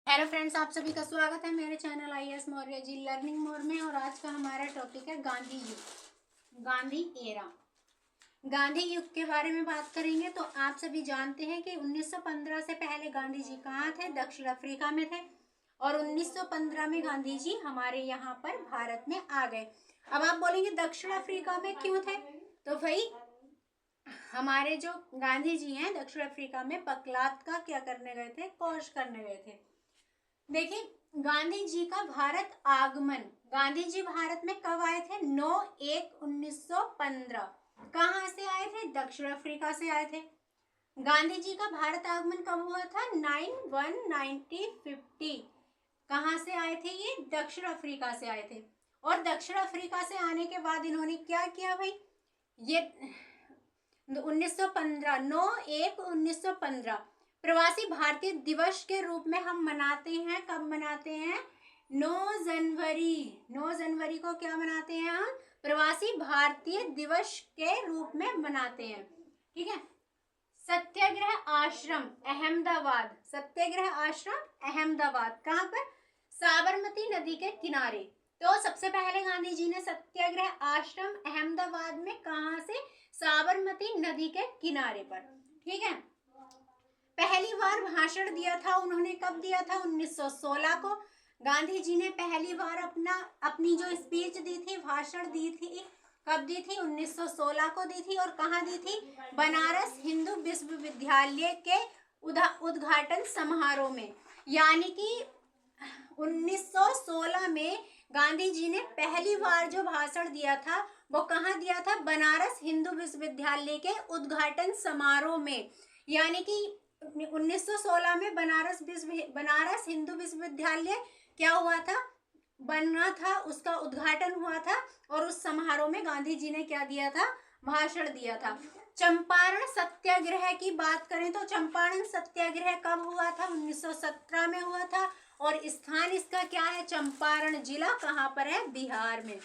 Hello friends, आप सभी का स्वागत है मेरे channel IAS Maurya ji learning mode में। और आज का हमारा टॉपिक है गांधी युग, गांधी एरा। गांधी युग के बारे में बात करेंगे तो आप सभी जानते हैं कि 1915 से पहले गांधी जी कहाँ थे? दक्षिण अफ्रीका में थे। और 1915 में गांधी जी हमारे यहाँ पर भारत में आ गए। अब आप बोलेंगे दक्षिण अफ्रीका में क्यों थे? तो भाई हमारे जो गांधी जी हैं दक्षिण अफ्रीका में पकलात का क्या करने गए थे? कोर्स करने गए थे। देखिए, गांधी जी का भारत आगमन, गांधी जी भारत में कब आए थे? 9/1/1915। कहाँ से आए थे? दक्षिण अफ्रीका से आए थे। गांधी जी का भारत आगमन कब हुआ था? 9/1/1950। कहाँ से आए थे ये? दक्षिण अफ्रीका से आए थे। और दक्षिण अफ्रीका से आने के बाद इन्होंने क्या किया भाई? ये 1915, 9/1/1915 प्रवासी भारतीय दिवस के रूप में हम मनाते हैं। कब मनाते हैं? 9 जनवरी। 9 जनवरी को क्या मनाते हैं हम? प्रवासी भारतीय दिवस के रूप में मनाते हैं। ठीक है। सत्याग्रह आश्रम अहमदाबाद, सत्याग्रह आश्रम अहमदाबाद कहाँ पर? साबरमती नदी के किनारे। तो सबसे पहले गांधी जी ने सत्याग्रह आश्रम अहमदाबाद में, कहाँ से? साबरमती नदी के किनारे पर। ठीक है। पहली बार भाषण दिया था उन्होंने। कब दिया था? 1916 को। गांधी जी ने पहली बार अपनी जो स्पीच दी थी, भाषण दी थी, कब दी थी? 1916 को दी थी। और कहाँ दी थी? बनारस हिंदू विश्वविद्यालय के उद्घाटन समारोह में। यानी कि 1916 में गांधी जी ने पहली बार जो भाषण दिया था वो कहाँ दिया था? बनारस हिंदू विश्वविद्यालय के उद्घाटन समारोह में। यानी कि 1916 में बनारस हिंदू विश्वविद्यालय क्या हुआ था? बना था, उसका उद्घाटन हुआ था। और उस समारोह में गांधी जी ने क्या दिया था? भाषण दिया था। चंपारण सत्याग्रह की बात करें तो चंपारण सत्याग्रह कब हुआ था? 1917 में हुआ था। और स्थान इसका क्या है? चंपारण जिला कहाँ पर है? बिहार में।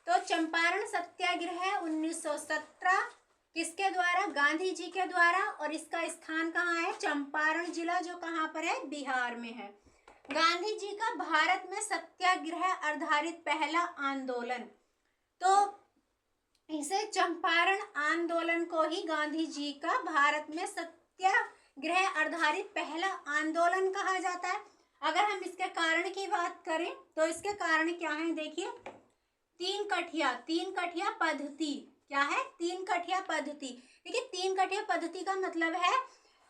तो चंपारण सत्याग्रह 1917 किसके द्वारा? गांधी जी के द्वारा। और इसका स्थान कहाँ है? चंपारण जिला, जो कहाँ पर है? बिहार में है। गांधी जी का भारत में सत्याग्रह आधारित पहला आंदोलन, तो इसे चंपारण आंदोलन को ही गांधी जी का भारत में सत्याग्रह आधारित पहला आंदोलन कहा जाता है। अगर हम इसके कारण की बात करें तो इसके कारण क्या है? देखिए, तीन कठिया पद्धति। क्या है? तीन कठिया पद्धति। देखिए, तीन कठिया पद्धति का मतलब है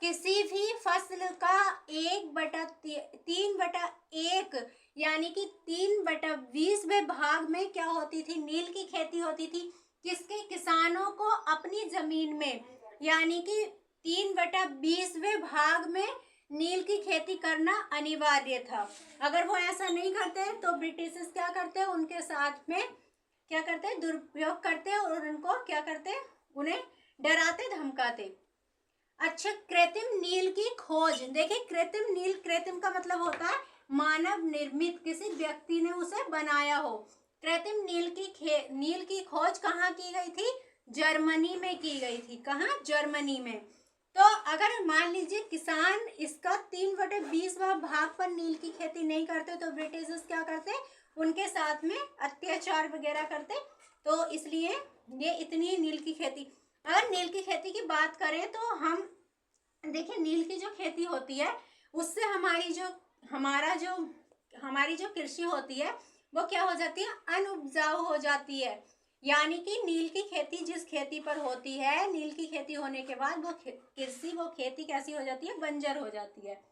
किसी भी फसल का 1/3/1 यानी कि 3/20 भाग में क्या होती थी? नील की खेती होती थी। किसके? किसानों को अपनी जमीन में, यानी कि 3/20 भाग में नील की खेती करना अनिवार्य था। अगर वो ऐसा नहीं करते तो ब्रिटिश क्या करते? उनके साथ में क्या करते? दुरुपयोग करते और उनको क्या करते? उन्हें डराते धमकाते। अच्छा, कृत्रिम नील की खोज। देखिए, कृत्रिम नील, कृत्रिम का मतलब होता है मानव निर्मित, किसी व्यक्ति ने उसे बनाया हो। कृत्रिम नील की खोज कहाँ की गई थी? जर्मनी में की गई थी। कहाँ? जर्मनी में। तो अगर मान लीजिए किसान इसका 3/20 भाग पर नील की खेती नहीं करते तो ब्रिटिश क्या करते? उनके साथ में अत्याचार वगैरह करते। तो इसलिए ये इतनी नील की खेती। अगर नील की खेती की बात करें तो हम देखिए, नील की जो खेती होती है उससे हमारी जो कृषि होती है वो क्या हो जाती है? अनउपजाऊ हो जाती है। यानी कि नील की खेती जिस खेती पर होती है, नील की खेती होने के बाद वो खेती कैसी हो जाती है? बंजर हो जाती है।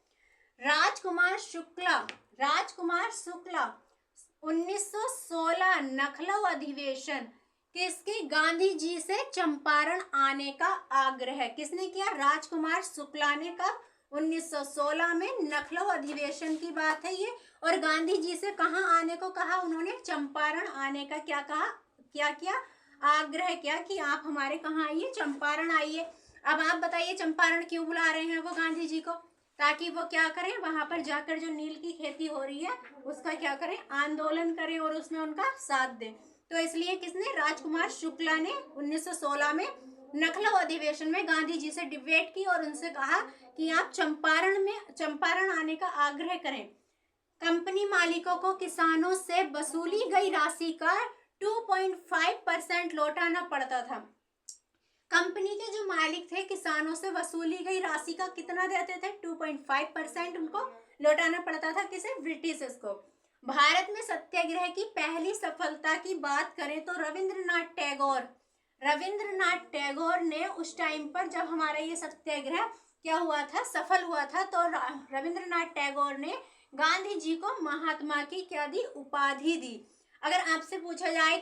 राजकुमार शुक्ला 1916 लखनऊ अधिवेशन। किसकी? गांधी जी से चंपारण आने का आग्रह किसने किया? राजकुमार शुक्ला ने। कब? 1916 में लखनऊ अधिवेशन की बात है ये। और गांधी जी से कहाँ आने को कहा उन्होंने? चंपारण आने का क्या कहा? क्या किया? आग्रह किया कि आप हमारे कहाँ आइए? चंपारण आइए। अब आप बताइए चंपारण क्यों बुला रहे हैं वो गांधी जी को? ताकि वो क्या करें? वहां पर जाकर जो नील की खेती हो रही है उसका क्या करें? आंदोलन करें और उसमें उनका साथ दें। तो इसलिए किसने? राजकुमार शुक्ला ने 1916 में लखनऊ अधिवेशन में गांधी जी से डिबेट की और उनसे कहा कि आप चंपारण आने का आग्रह करें। कंपनी मालिकों को किसानों से वसूली गई राशि का 2.5% लौटाना पड़ता था। कंपनी के जो मालिक थे किसानों से वसूली गई राशि का कितना देते थे? 2.5% उनको लौटाना पड़ता था। किसे? ब्रिटिशर्स को। भारत में सत्याग्रह की पहली सफलता की बात करें तो रविंद्रनाथ टैगोर ने उस टाइम पर जब हमारा ये सत्याग्रह क्या हुआ था, सफल हुआ था, तो रविंद्रनाथ टैगोर ने गांधी जी को महात्मा की क्या दी? उपाधि दी। अगर आपसे पूछा जाए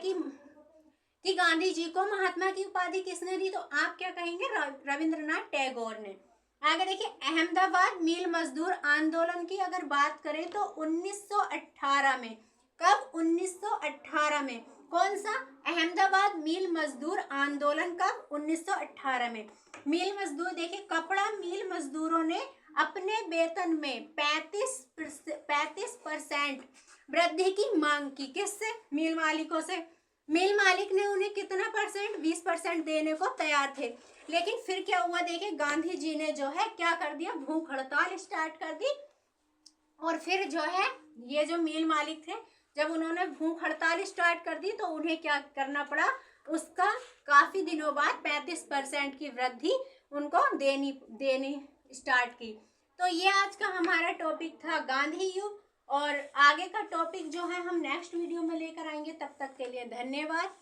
कि गांधी जी को महात्मा की उपाधि किसने दी, तो आप क्या कहेंगे? रविंद्रनाथ टैगोर ने। आगे देखिए, अहमदाबाद मिल मजदूर आंदोलन की अगर बात करें तो 1918 में, कब? 1918 में। कौन सा? अहमदाबाद मिल मजदूर आंदोलन कब? 1918 में। मिल मजदूर देखिए, कपड़ा मिल मजदूरों ने अपने वेतन में 35% वृद्धि की मांग की। किससे? मिल मालिकों से। मिल मालिक ने उन्हें कितना परसेंट? 20% देने को तैयार थे। लेकिन फिर क्या हुआ? देखिए, गांधी जी ने जो है क्या कर दिया? भूख हड़ताल स्टार्ट कर दी। और फिर जो है ये जो मिल मालिक थे, जब उन्होंने भूख हड़ताल स्टार्ट कर दी तो उन्हें क्या करना पड़ा? उसका काफी दिनों बाद 35% की वृद्धि उनको देनी स्टार्ट की। तो ये आज का हमारा टॉपिक था गांधी युग, और आगे का टॉपिक जो है हम नेक्स्ट वीडियो में लेकर आएंगे। तब तक के लिए धन्यवाद।